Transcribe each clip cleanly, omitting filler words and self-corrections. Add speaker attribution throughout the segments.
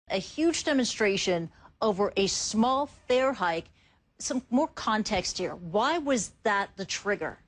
Speaker 1: A huge demonstration over a small fare hike. Some more context here. Why was that the trigger?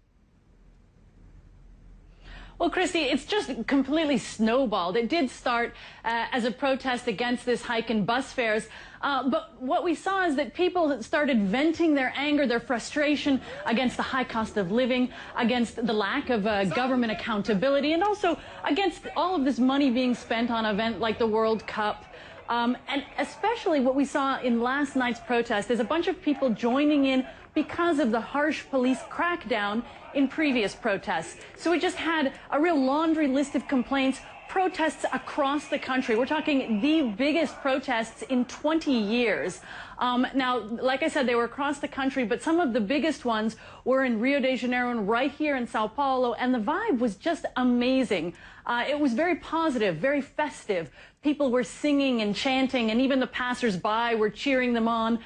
Speaker 2: Well, Christy, it's just completely snowballed. It did start as a protest against this hike in bus fares. But what we saw is that people started venting their anger, their frustration against the high cost of living, against the lack of government accountability, and also against all of this money being spent on an event like the World Cup. And especially what we saw in last night's protest is a bunch of people joining in because of the harsh police crackdown in previous protests. So we just had a real laundry list of complaints, protests across the country. We're talking the biggest protests in 20 years. Now, like I said, they were across the country, but some of the biggest ones were in Rio de Janeiro and right here in Sao Paulo, and the vibe was just amazing. It was very positive, very festive. People were singing and chanting, and even the passers-by were cheering them on.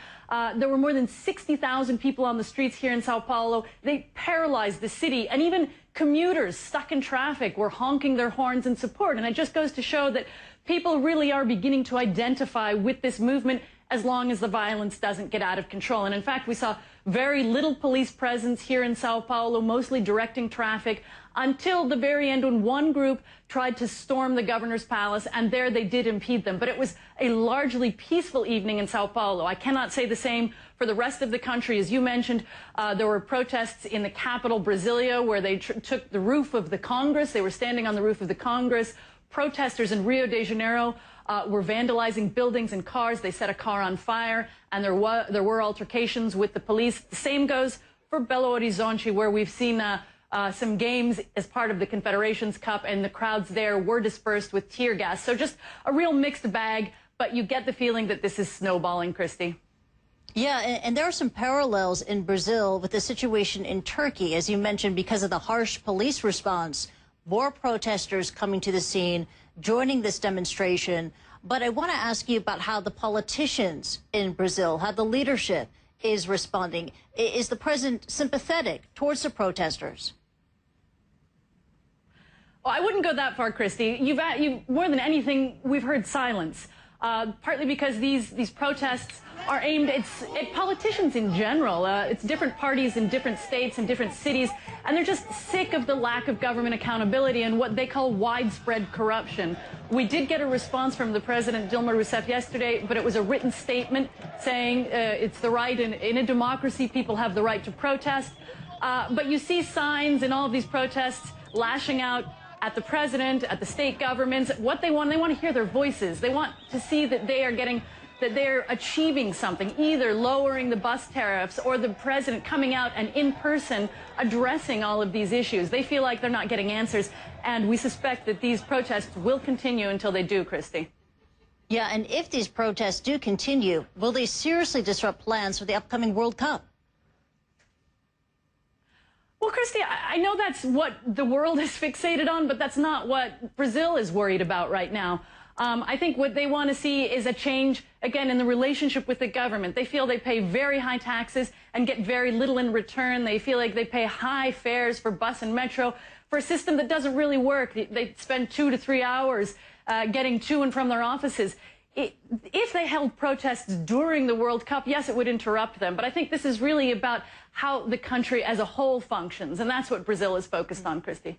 Speaker 2: There were more than 60,000 people on the streets here in Sao Paulo. They paralyzed the city, and even commuters stuck in traffic were honking their horns in support. And it just goes to show that people really are beginning to identify with this movement as long as the violence doesn't get out of control. And in fact, we saw very little police presence here in Sao Paulo, mostly directing traffic, until the very end when one group tried to storm the governor's palace, and there they did impede them. But it was a largely peaceful evening in Sao Paulo. I cannot say the same for the rest of the country. As you mentioned, there were protests in the capital, Brasilia, where they took the roof of the Congress. They were standing on the roof of the Congress. Protesters in Rio de Janeiro were vandalizing buildings and cars. They set a car on fire, and there were altercations with the police. The same goes for Belo Horizonte, where we've seen some games as part of the Confederations Cup, and the crowds there were dispersed with tear gas. So just a real mixed bag, but you get the feeling that this is snowballing, Christy.
Speaker 1: Yeah, and there are some parallels in Brazil with the situation in Turkey, as you mentioned, because of the harsh police response. More protesters coming to the scene, joining this demonstration. But I want to ask you about how the politicians in Brazil, how the leadership is responding. Is the president sympathetic towards the protesters?
Speaker 2: Well, I wouldn't go that far, Christy. You've more than anything, we've heard silence. Partly because these protests are aimed at politicians in general. It's different parties in different states and different cities, and they're just sick of the lack of government accountability and what they call widespread corruption. We did get a response from the president, Dilma Rousseff, yesterday, but it was a written statement saying it's the right, in a democracy, people have the right to protest. But you see signs in all of these protests lashing out at the president, at the state governments. What they want to hear their voices. They want to see that they're achieving something, either lowering the bus tariffs or the president coming out and in person addressing all of these issues. They feel like they're not getting answers, and we suspect that these protests will continue until they do, Christy.
Speaker 1: Yeah, and if these protests do continue, will they seriously disrupt plans for the upcoming World Cup?
Speaker 2: Well, Christy, I know that's what the world is fixated on, but that's not what Brazil is worried about right now. I think what they want to see is a change, again, in the relationship with the government. They feel they pay very high taxes and get very little in return. They feel like they pay high fares for bus and metro for a system that doesn't really work. They spend 2 to 3 hours getting to and from their offices. If they held protests during the World Cup, yes, it would interrupt them. But I think this is really about how the country as a whole functions. And that's what Brazil is focused on, Christy.